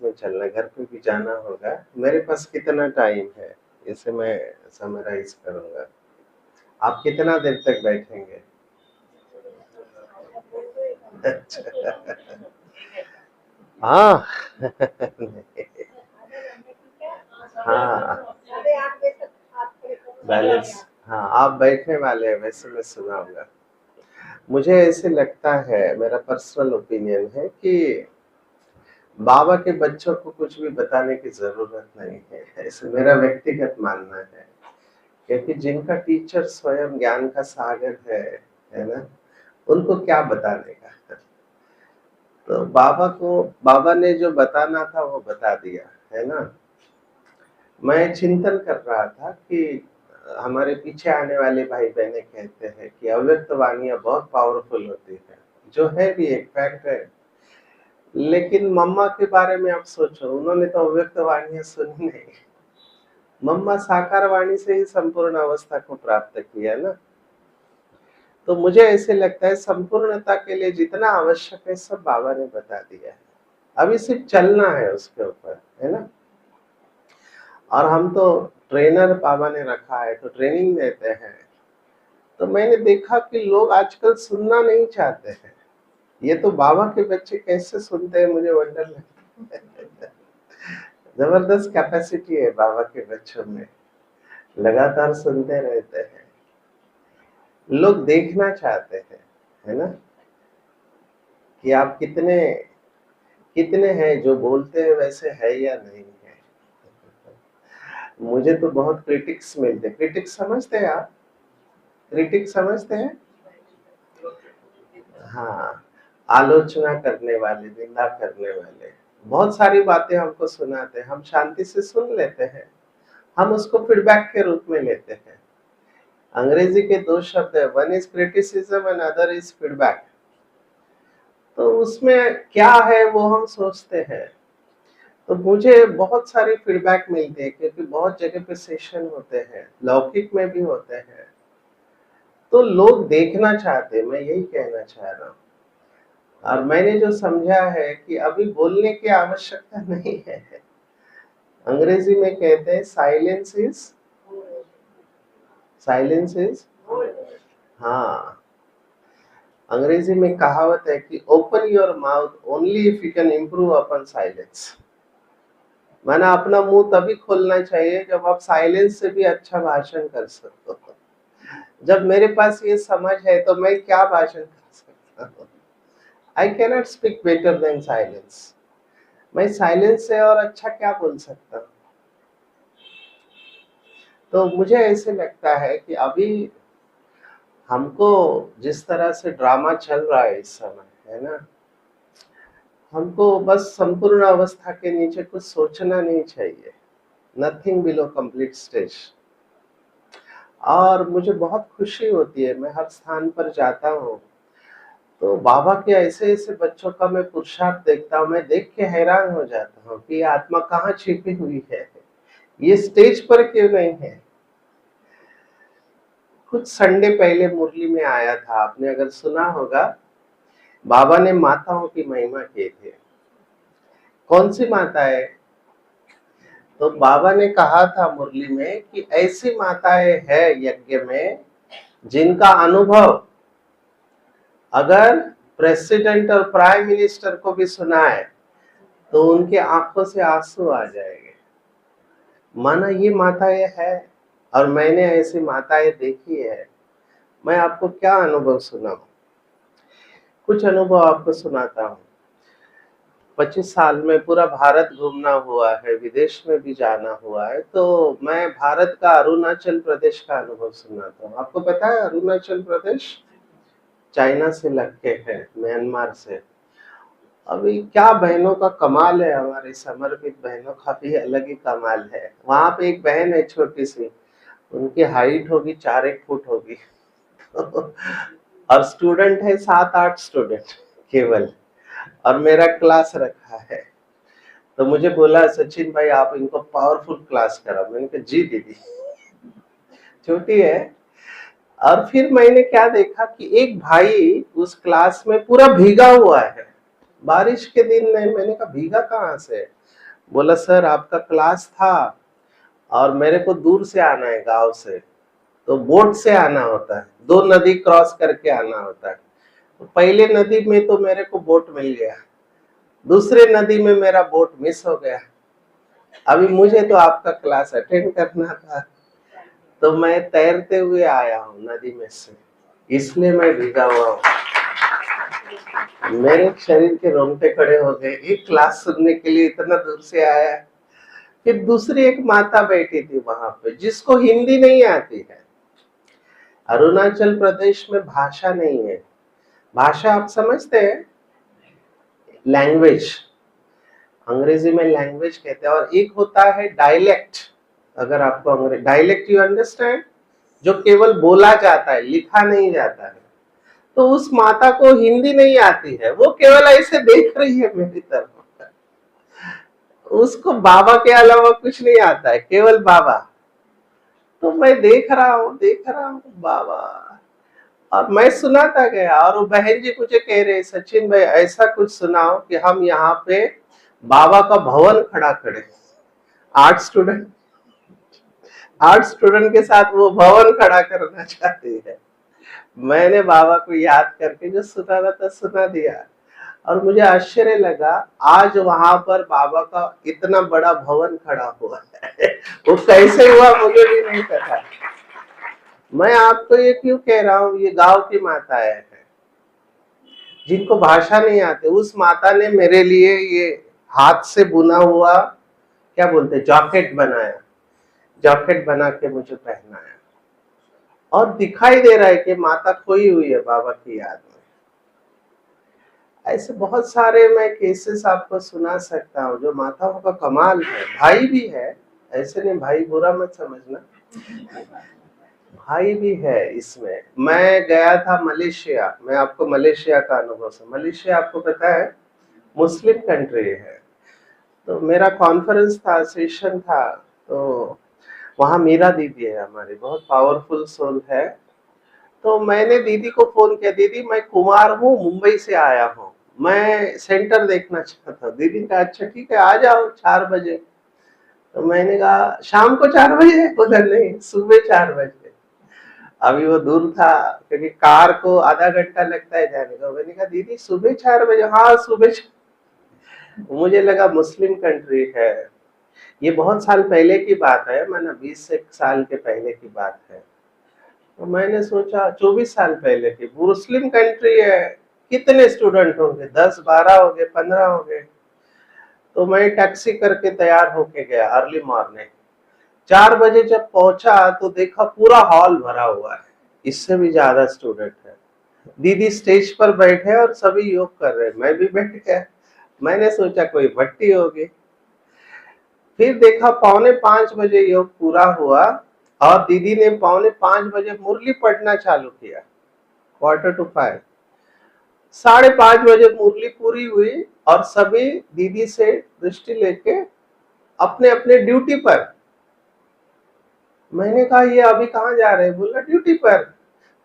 में चलना, घर पे भी जाना होगा। मेरे पास कितना टाइम है, इसे मैं समराइज़ करूँगा। आप कितना देर तक बैठेंगे? अच्छा। हाँ। हाँ। बैलेंस। हाँ, आप बैठने वाले हैं, वैसे मैं सुनाऊँगा। मुझे ऐसे लगता है, मेरा पर्सनल ओपिनियन है कि बाबा के बच्चों को कुछ भी बताने की ज़रूरत नहीं है, ऐसे मेरा व्यक्तिगत मानना है। क्योंकि जिनका टीचर स्वयं ज्ञान का सागर है ना? उनको क्या बताने का? तो बाबा ने जो बताना था वो बता दिया, है ना? मैं चिंतन कर रहा था कि हमारे पीछे आने वाले भाई-बहनें कहते हैं कि अव्यक्त वाणियाँ बहुत पावरफुल होती हैं, जो है भी एक फैक्ट है। लेकिन मम्मा के बारे में आप सोचो, उन्होंने तो अव्यक्त वाणियाँ सुनी नहीं। मम्मा साकार वाणी से ही संपूर्ण अवस्था को प्राप्त किया ना। तो मुझे ऐसे लगता है संपूर्णता के लिए जितना आवश्यक है सब बाबा ने बता दिया है। अभी सिर्फ चलना है उसके ऊपर, है ना? और हम तो ट्रेनर बाबा ने रखा है तो ट्रेनिंग देते हैं। तो मैंने देखा कि लोग आजकल सुनना नहीं चाहते हैं। ये तो बाबा के बच्चे कैसे सुनते हैं, मुझे वंडर लगता है। जबरदस्त कैपेसिटी है बाबा के बच्चों में, लगातार सुनते रहते हैं। लोग देखना चाहते हैं, है ना? कि आप कितने कितने हैं, जो बोलते हैं वैसे है या नहीं है। मुझे तो बहुत क्रिटिक्स मिलते हैं। क्रिटिक्स समझते हैं आप? क्रिटिक्स समझते हैं? हाँ, आलोचना करने वाले, निंदा करने वाले, बहुत सारी बातें हमको सुनाते हैं, हम शांति से सुन लेते हैं, हम उसको फीडबैक के रूप में लेते हैं। अंग्रेजी के दो शब्द है, one is criticism and other is feedback. तो उसमें क्या है वो हम सोचते हैं। तो मुझे बहुत सारी फीडबैक मिलती है, क्योंकि बहुत जगह पे सेशन होते हैं, लौकिक में भी होते हैं। तो लोग देखना चाहते हैं, मैं यही कहना चाह रहा हूँ। और मैंने जो समझा है कि अभी बोलने की आवश्यकता नहीं है। अंग्रेजी में कहते हैं साइलेंस इज हाँ, अंग्रेजी में कहावत है कि open your mouth only if you can improve upon silence. माना अपना मुंह तभी खोलना चाहिए जब आप साइलेंस से भी अच्छा भाषण कर सकते हो। जब मेरे पास ये समझ है तो मैं क्या भाषण कर सकता हूँ? I cannot speak better than silence. मैं साइलेंस से और अच्छा क्या बोल सकता हूँ? तो मुझे ऐसे लगता है कि अभी हमको जिस तरह से ड्रामा चल रहा है इस समय, है ना? हमको बस संपूर्ण अवस्था के नीचे कुछ सोचना नहीं चाहिए। Nothing below complete stage. और मुझे बहुत खुशी होती है, मैं हर स्थान पर जाता हूँ तो बाबा के ऐसे-ऐसे बच्चों का मैं पुरुषार्थ देखता हूँ, मैं देख के हैरान हो जाता हूँ कि ये आत्मा कहाँ छिपी हुई है। ये स्टेज पर क्यों नहीं है? कुछ संडे पहले मुरली में आया था, आपने अगर सुना होगा, बाबा ने माताओं की महिमा की थी। कौन सी माता है? तो बाबा ने कहा था मुरली में कि ऐसी माताएं हैं यज्ञ में जिनका अनुभव अगर प्रेसिडेंट और प्राइम मिनिस्टर को भी सुनाए तो उनके आंखों से आंसू आ जाएंगे। माना ये माताएं है, और मैंने ऐसी माताएं देखी है। मैं आपको क्या अनुभव सुनाऊं? कुछ अनुभव आपको सुनाता हूँ। 25 साल में पूरा भारत घूमना हुआ है, विदेश में भी जाना हुआ है, तो मैं भारत का अरुणाचल प्रदेश का अनुभव सुनाता हूँ। आपको पता है अरुणाचल प्रदेश चाइना से लग के है, म्यांमार से। अभी क्या बहनों का कमाल है, हमारे समर्पित बहनों का भी अलग ही कमाल है। वहां पे एक बहन है छोटी सी, उनकी हाइट होगी 4 एक फुट होगी। और स्टूडेंट है 7 8 स्टूडेंट केवल, और मेरा क्लास रखा है। तो मुझे बोला सचिन भाई आप इनको पावरफुल क्लास कराओ। मैंने कहा जी दीदी। छोटी है। और फिर मैंने क्या देखा कि एक भाई उस क्लास में पूरा भीगा हुआ है, बारिश के दिन नहीं। मैंने कहा भीगा कहाँ से? बोला सर आपका क्लास था और मेरे को दूर से आना है गांव से, तो बोट से आना होता है, 2 नदी क्रॉस करके आना होता है। तो पहले नदी में तो मेरे को बोट मिल गया, दूसरे नदी में मेरा बोट मिस हो गया। अभी मुझे तो आपका क्लास अटेंड करना था, तो मैं तैरते हुए आया हूँ नदी में से, इसलिए मैं भीगा हुआ हूँ। मेरे शरीर के रोंगटे खड़े हो गए, एक क्लास सुनने के लिए इतना दूर से आया। फिर दूसरी एक माता बैठी थी वहां पे जिसको हिंदी नहीं आती है। अरुणाचल प्रदेश में भाषा नहीं है। भाषा आप समझते हैं, लैंग्वेज, अंग्रेजी में लैंग्वेज कहते हैं, और एक होता है डायलेक्ट। अगर आपको अंग्रेजी डायलेक्ट यू अंडरस्टैंड, जो केवल बोला जाता है, लिखा नहीं जाता है। तो उस माता को हिंदी नहीं आती है, वो केवल ऐसे देख रही है मेरी तरफ, उसको बाबा के अलावा कुछ नहीं आता है, केवल बाबा। तो मैं देख रहा हूँ बाबा, और मैं सुनाता गया। और वो बहन जी मुझे कह रहे सचिन भाई ऐसा कुछ सुनाओ कि हम यहाँ पे बाबा का भवन खड़ा करें। आर्ट स्टूडेंट, आर्ट स्टूडेंट के साथ वो भवन खड़ा करना चाहती है। मैंने बाबा को याद करके जो सुनाना था सुना दिया, और मुझे आश्चर्य लगा आज वहां पर बाबा का इतना बड़ा भवन खड़ा हुआ है। वो कैसे हुआ मुझे भी नहीं पता। मैं आपको ये क्यों कह रहा हूँ, ये गांव की माताएं हैं जिनको भाषा नहीं आती। उस माता ने मेरे लिए ये हाथ से बुना हुआ क्या बोलते जैकेट बनाया, जैकेट बना के मुझे पहनाया, और दिखाई दे रहा है कि माता खोई हुई है बाबा की याद में। ऐसे बहुत सारे मैं केसेस आपको सुना सकता हूँ जो माताओं का कमाल है। भाई भी है, ऐसे नहीं, भाई बुरा मत समझना, भाई भी है इसमें। मैं गया था मलेशिया, मैं आपको मलेशिया का अनुभव से, मलेशिया आपको पता है मुस्लिम कंट्री है। तो मेरा कॉन्फ्रेंस था, सेशन था, तो वहाँ मीरा दीदी है हमारी, बहुत पावरफुल सोल है। तो मैंने दीदी को फोन किया, दीदी मैं कुमार हूँ, मुंबई से आया हूँ, मैं सेंटर देखना चाहता हूँ। दीदी का अच्छा ठीक है आ जाओ 4 बजे। तो मैंने कहा शाम को 4 बजे? बोला नहीं, सुबह 4 बजे। अभी वो दूर था क्योंकि कार को आधा घंटा लगता है जाने का। मैंने कहा दीदी सुबह 4 बजे? हाँ सुबह 4। मुझे लगा मुस्लिम कंट्री है। ये बहुत साल पहले की बात है, मैंने 20 साल के पहले की बात है। तो मैंने सोचा 24 साल पहले की मुस्लिम कंट्री है, कितने स्टूडेंट होंगे, 10 12 हो गए, 15 हो गए। तो मैं टैक्सी करके तैयार होके गया अर्ली मॉर्निंग। 4 बजे जब पहुंचा तो देखा पूरा हॉल भरा हुआ है, इससे भी ज्यादा स्टूडेंट है। दीदी स्टेज पर बैठे और सभी योग कर रहे, मैं भी बैठ गया। मैंने सोचा कोई भट्टी होगी। फिर देखा 4:45 बजे योग पूरा हुआ, और दीदी ने 4:45 बजे मुरली पढ़ना चालू किया, 4:45। 5:30 बजे मुरली पूरी हुई, और सभी दीदी से दृष्टि लेके अपने अपने ड्यूटी पर। मैंने कहा ये अभी कहाँ जा रहे हैं? बोला ड्यूटी पर।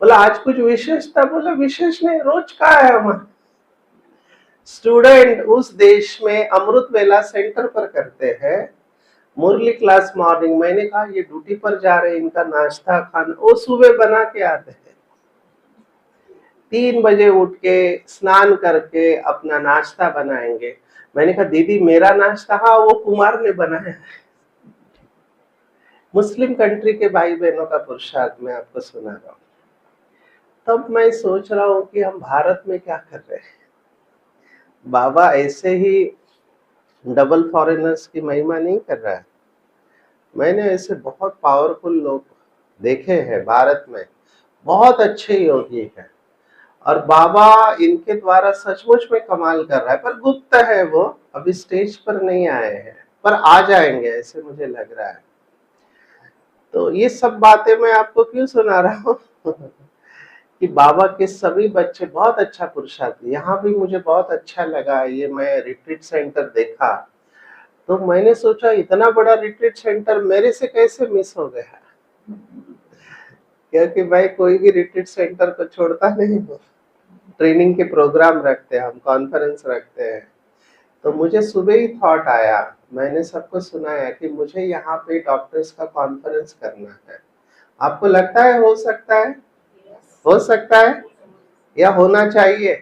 बोला आज कुछ विशेष था? बोला विशेष नहीं, रोज का है हमारा। स्टूडेंट उस देश में अमृत वेला सेंटर पर करते हैं मुरली क्लास मॉर्निंग। मैंने कहा ये ड्यूटी पर जा रहे हैं, इनका नाश्ता खाना वो सुबह बना के आते हैं। 3 बजे उठ के स्नान करके अपना नाश्ता बनाएंगे। मैंने कहा दीदी मेरा नाश्ता? हाँ वो कुमार ने बनाया। मुस्लिम कंट्री के भाई बहनों का पुरुषार्थ मैं आपको सुना रहा हूँ। तब मैं सोच रहा हूँ कि हम भारत में क्या कर रहे हैं। बाबा ऐसे ही डबल फॉरेनर्स की महिमा नहीं कर रहा है। मैंने ऐसे बहुत पावरफुल लोग देखे हैं भारत में, बहुत अच्छे योगी हैं, और बाबा इनके द्वारा सचमुच में कमाल कर रहा है। पर गुप्त है, वो अभी स्टेज पर नहीं आए हैं, पर आ जाएंगे ऐसे मुझे लग रहा है। तो ये सब बातें मैं आपको क्यों सुना रहा हूँ कि बाबा के सभी बच्चे बहुत अच्छा पुरुषार्थ। यहाँ भी मुझे बहुत अच्छा लगा, ये मैं रिट्रीट सेंटर देखा तो मैंने सोचा इतना बड़ा रिट्रीट सेंटर मेरे से कैसे मिस हो गया, क्योंकि भाई कोई भी रिट्रीट सेंटर को छोड़ता नहीं हूँ। ट्रेनिंग के प्रोग्राम रखते हैं, हम कॉन्फ्रेंस रखते हैं। तो मुझे सुबह ही थॉट आया, मैंने सबको सुनाया कि मुझे यहाँ पे डॉक्टर्स का कॉन्फ्रेंस करना है। आपको लगता है हो सकता है? हो सकता है या होना चाहिए?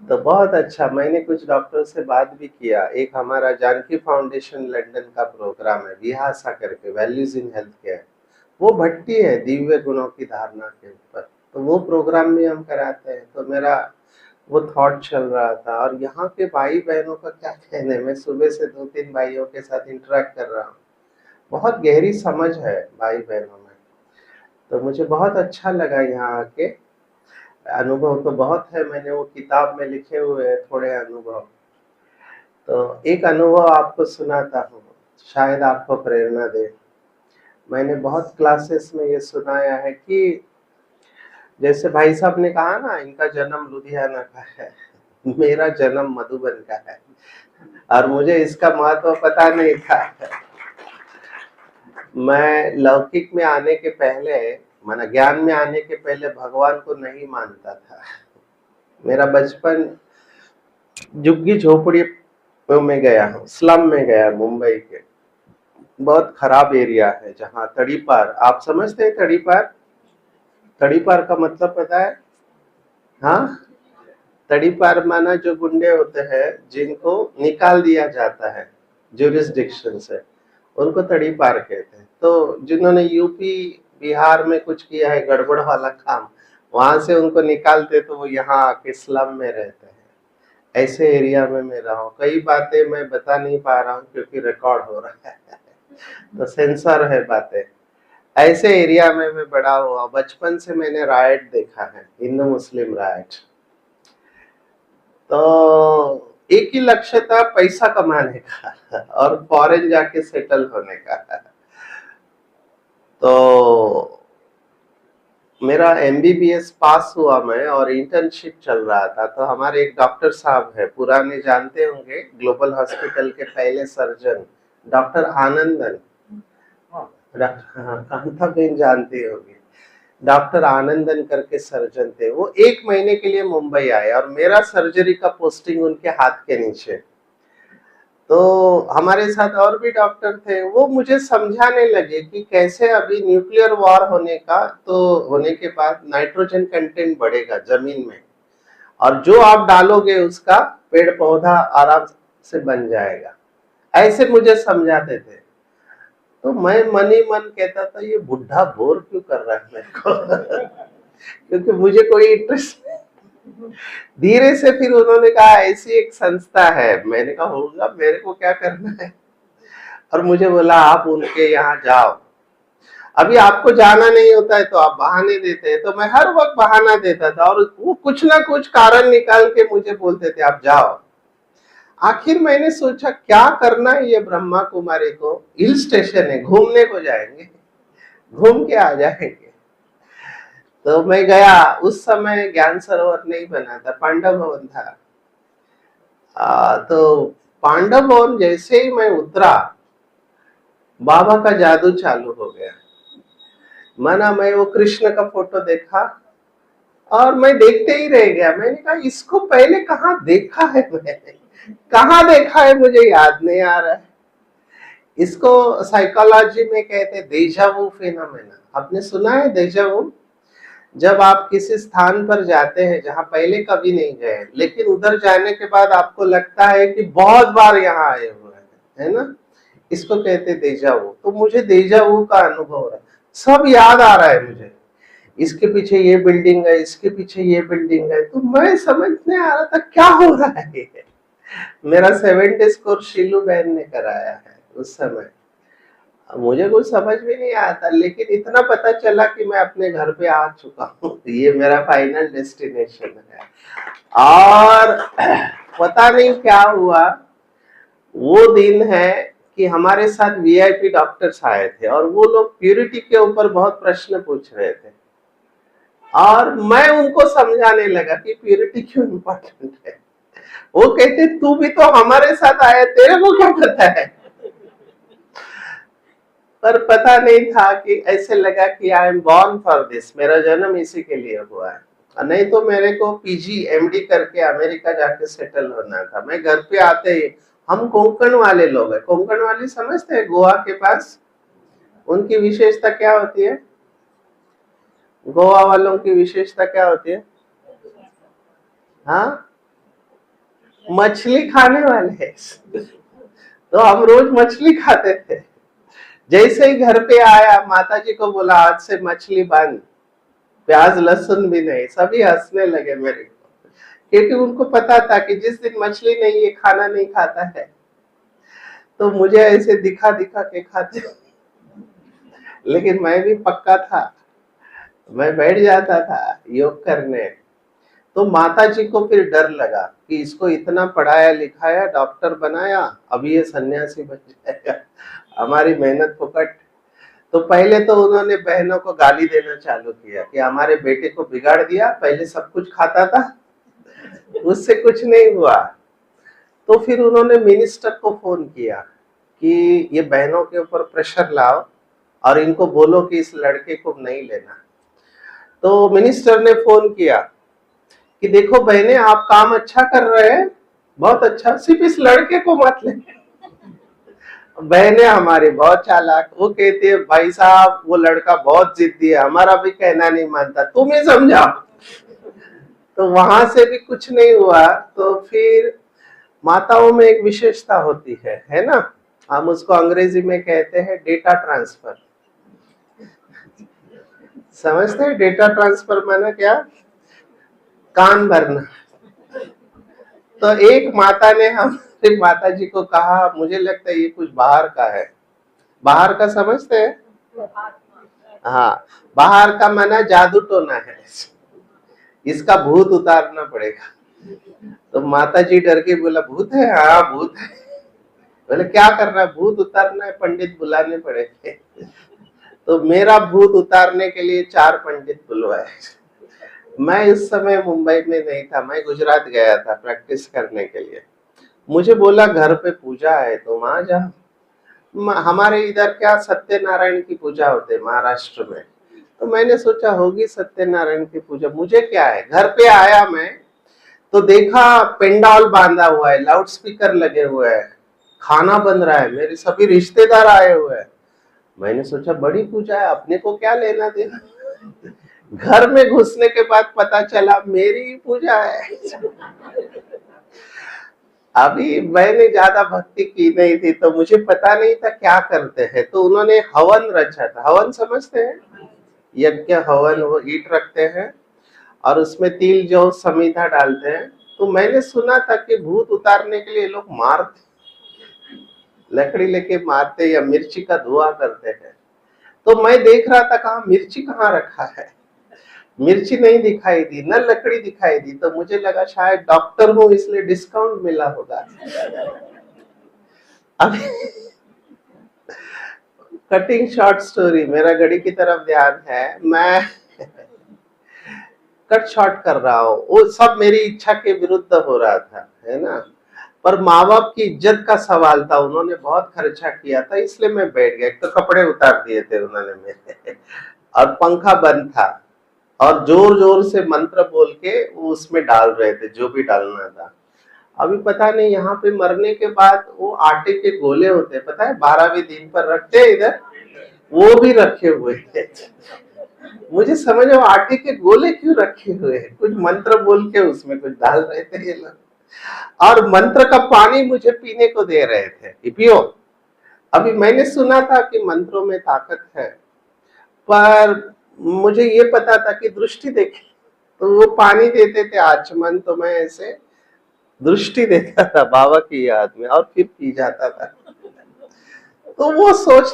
तो बहुत अच्छा, मैंने कुछ डॉक्टर से बात भी किया। एक हमारा जानकी फाउंडेशन लंदन का प्रोग्राम है, विहासा करके, वैल्यूज इन हेल्थ केयर, वो भट्टी है दिव्य गुणों की धारणा के ऊपर। तो वो प्रोग्राम भी हम कराते हैं। तो मेरा वो थॉट चल रहा था, और यहाँ के भाई बहनों का क्या कहने, मैं सुबह से 2-3 भाइयों के साथ इंटरेक्ट कर रहा हूँ। बहुत गहरी समझ है भाई बहनों में। तो मुझे बहुत अच्छा लगा यहाँ आके। अनुभव तो बहुत है, मैंने वो किताब में लिखे हुए हैं थोड़े अनुभव। तो एक अनुभव आपको सुनाता हूँ, शायद आपको प्रेरणा दे। मैंने बहुत क्लासेस में ये सुनाया है कि जैसे भाई साहब ने कहा ना, इनका जन्म लुधियाना का है, मेरा जन्म मधुबन का है, और मुझे इसका महत्व पता नहीं था। मैं लौकिक में आने के पहले, माना ज्ञान में आने के पहले, भगवान को नहीं मानता था। मेरा बचपन झुग्गी झोपड़ी में गया हूँ, स्लम में गया, मुंबई के बहुत खराब एरिया है जहाँ तड़ीपार, आप समझते हैं तड़ीपार? तड़ीपार का मतलब पता है? हाँ, तड़ीपार माना जो गुंडे होते हैं जिनको निकाल दिया जाता है जुरिस्डिक्शन से, उनको तड़ीपार कहते हैं। तो जिन्होंने यूपी बिहार में कुछ किया है गड़बड़ वाला काम, वहां से उनको निकालते तो वो यहाँ आके स्लम में रहते हैं। ऐसे एरिया में मैं रहा हूँ। कई बातें मैं बता नहीं पा रहा हूँ क्योंकि रिकॉर्ड हो रहा है तो सेंसर है बातें। ऐसे एरिया में मैं बड़ा हुआ। बचपन से मैंने राइट देखा है, हिंदू मुस्लिम राइट। तो एक ही लक्ष्य था, पैसा कमाने का और फॉरेन जाके सेटल होने का। तो मेरा एमबीबीएस पास हुआ मैं, और इंटर्नशिप चल रहा था। तो हमारे एक डॉक्टर साहब है, पुराने जानते होंगे, ग्लोबल हॉस्पिटल के पहले सर्जन, डॉक्टर आनंदन। हाँ, कांता बेन जानती होगी। डॉक्टर आनंदन करके सर्जन थे। वो 1 महीने के लिए मुंबई आए और मेरा सर्जरी का पोस्टिंग उनके हाथ के नीचे। तो हमारे साथ और भी डॉक्टर थे। वो मुझे समझाने लगे कि कैसे अभी न्यूक्लियर वॉर होने का, तो होने के बाद नाइट्रोजन कंटेंट बढ़ेगा जमीन में, और जो आप डालोगे उसका पेड़ पौधा आराम से बन जाएगा। ऐसे मुझे समझाते थे। तो मैं मन ही मन कहता था, ये बुढ़ा बोर क्यों कर रहा है मेरे को क्योंकि मुझे कोई इंटरेस्ट नहीं। धीरे से फिर उन्होंने कहा ऐसी एक संस्था है। मैंने कहा होगा, मेरे को क्या करना है? और मुझे बोला आप उनके यहाँ जाओ। अभी आपको जाना नहीं होता है तो आप बहाने देते हैं, तो मैं हर वक्त बहाना देता था, और वो कुछ ना कुछ कारण निकाल के मुझे बोलते थे आप जाओ। आखिर मैंने सोचा क्या करना है ये ब्रह्मा कुमारी को, हिल स्टेशन है, घूमने को जाएंगे, घूम के आ जाएंगे। तो मैं गया। उस समय ज्ञान सरोवर नहीं बना था, पांडव भवन था। तो पांडव भवन जैसे ही मैं उतरा, बाबा का जादू चालू हो गया। माना मैं वो कृष्ण का फोटो देखा और मैं देखते ही रह गया। मैंने कहा इसको पहले कहाँ देखा है, मैंने कहाँ देखा है, मुझे याद नहीं आ रहा है। इसको साइकोलॉजी में कहते हैं डेजा वू फिनोमेना। आपने सुना है डेजा वू? जब आप किसी स्थान पर जाते हैं जहां पहले कभी नहीं गए, लेकिन उधर जाने के बाद आपको लगता है कि बहुत बार यहाँ आए हुए हैं, है ना? इसको कहते हैं डेजा वू। तो मुझे डेजा वू का अनुभव हो रहा है, सब याद आ रहा है मुझे। इसके पीछे ये बिल्डिंग है, इसके पीछे ये बिल्डिंग है। तो मैं समझ नहीं आ रहा था क्या हो रहा है। मेरा 7 डेज कोर्स शीलू बहन ने कराया है उस समय। मुझे कुछ समझ भी नहीं आया था, लेकिन इतना पता चला कि मैं अपने घर पे आ चुका हूँ, ये मेरा फाइनल डेस्टिनेशन है। और पता नहीं क्या हुआ, वो दिन है कि हमारे साथ वीआईपी डॉक्टर्स आए थे, और वो लोग प्यूरिटी के ऊपर बहुत प्रश्न पूछ रहे थे, और मैं उनको समझाने लगा कि प्यूरिटी क्यों इम्पोर्टेंट है। वो कहते तू भी तो हमारे साथ आया, तेरे को क्या पता है? पर पता नहीं था कि ऐसे लगा कि I am born for this, मेरा जन्म इसी के लिए हुआ है। नहीं तो मेरे को पीजी एमडी करके अमेरिका जाके सेटल होना था। मैं घर पे आते ही, हम कोंकण वाले लोग हैं, कोंकण वाले समझते हैं गोवा के पास, उनकी विशेषता क्या होती है? गोवा वालों की विशेषता क्या होती है? हाँ, मछली खाने वाले हैं। तो हम रोज मछली खाते थे। जैसे ही घर पे आया, माता जी को बोला आज से मछली बंद, प्याज लहसुन भी नहीं। सभी हंसने लगे मेरे को, क्योंकि उनको पता था कि जिस दिन मछली नहीं, ये खाना नहीं खाता है। तो मुझे ऐसे दिखा दिखा के खाते, लेकिन मैं भी पक्का था, मैं बैठ जाता था योग करने। तो माता जी को फिर डर लगा कि इसको इतना पढ़ाया लिखाया, डॉक्टर बनाया, अभी ये सन्यासी बन जाएगा, हमारी मेहनत फुकट। तो पहले तो उन्होंने बहनों को गाली देना चालू किया कि हमारे बेटे को बिगाड़ दिया, पहले सब कुछ खाता था, उससे कुछ नहीं हुआ। तो फिर उन्होंने मिनिस्टर को फोन किया कि ये बहनों के ऊपर प्रेशर लाओ और इनको बोलो कि इस लड़के को नहीं लेना। तो मिनिस्टर ने फोन किया कि देखो बहने, आप काम अच्छा कर रहे हैं, बहुत अच्छा, सिर्फ इस लड़के को मत ले। बहने हमारी बहुत चालाक, वो कहती है भाई साहब वो लड़का बहुत जिद्दी है, हमारा भी कहना नहीं मानता, तुम ही समझाओ। तो वहां से भी कुछ नहीं हुआ। तो फिर माताओं में एक विशेषता होती है ना, हम उसको अंग्रेजी में कहते हैं डेटा ट्रांसफर। समझते हैं डेटा ट्रांसफर माना क्या? कान भरना। तो एक माता ने हमारी माता जी को कहा, मुझे लगता है ये कुछ बाहर का है। बाहर का समझते हैं? हाँ, बाहर का माना जादू टोना है, इसका भूत उतारना पड़ेगा। तो माता जी डर के बोला भूत है? हाँ भूत है। बोले क्या करना है? भूत उतारना है, पंडित बुलाने पड़ेंगे। तो मेरा भूत उतारने के लिए 4 पंडित बुलवाए। मैं इस समय मुंबई में नहीं था, मैं गुजरात गया था प्रैक्टिस करने के लिए। मुझे बोला घर पे पूजा है तो वहां जा। हमारे इधर क्या सत्यनारायण की पूजा होते है महाराष्ट्र में। तो मैंने सोचा होगी सत्यनारायण की पूजा, मुझे क्या है। घर पे आया मैं तो देखा पेंडाल बांधा हुआ है, लाउड स्पीकर लगे हुए हैं, खाना बन रहा है, मेरे सभी रिश्तेदार आए हुए हैं। मैंने सोचा बड़ी पूजा है, अपने को क्या लेना देना। घर में घुसने के बाद पता चला मेरी पूजा है। अभी मैंने ज्यादा भक्ति की नहीं थी तो मुझे पता नहीं था क्या करते हैं। तो उन्होंने हवन रचा था। हवन समझते हैं? यज्ञ हवन, वो ईट रखते हैं और उसमें तिल जौ समिधा डालते हैं। तो मैंने सुना था कि भूत उतारने के लिए लोग मारते, लकड़ी लेके मारते या मिर्ची का धुआं करते हैं। तो मैं देख रहा था कहाँ मिर्ची कहाँ रखा है, मिर्ची नहीं दिखाई दी, न लकड़ी दिखाई दी। तो मुझे लगा शायद डॉक्टर हूं इसलिए डिस्काउंट मिला होगा। अभी कटिंग शॉर्ट स्टोरी, मेरा घड़ी की तरफ ध्यान है, मैं कट शॉर्ट कर रहा हूँ। वो सब मेरी इच्छा के विरुद्ध हो रहा था, है ना। पर माँ बाप की इज्जत का सवाल था, उन्होंने बहुत खर्चा किया था, इसलिए मैं बैठ गया। एक तो कपड़े उतार दिए थे उन्होंने मेरे, और पंखा बंद था, और जोर जोर से मंत्र बोल के वो उसमें डाल रहे थे जो भी डालना था। अभी पता नहीं यहाँ पे मरने के बाद वो आटे के गोले होते, पता है 12वें दिन पर रखते हैं इधर, वो भी रखे हुए थे। मुझे समझ में आटे के गोले क्यों रखे हुए हैं, कुछ मंत्र बोल के उसमें कुछ डाल रहे थे ये लोग, और मंत्र का पानी मुझे पीने को दे रहे थे कि पियो। अभी मैंने सुना था कि मंत्रों में ताकत है, पर मुझे ये पता था कि दृष्टि देखे, तो वो पानी देते थे आचमन, तो मैं ऐसे दृष्टि देता था बाबा की याद में और फिर पी जाता था। तो वो सोचने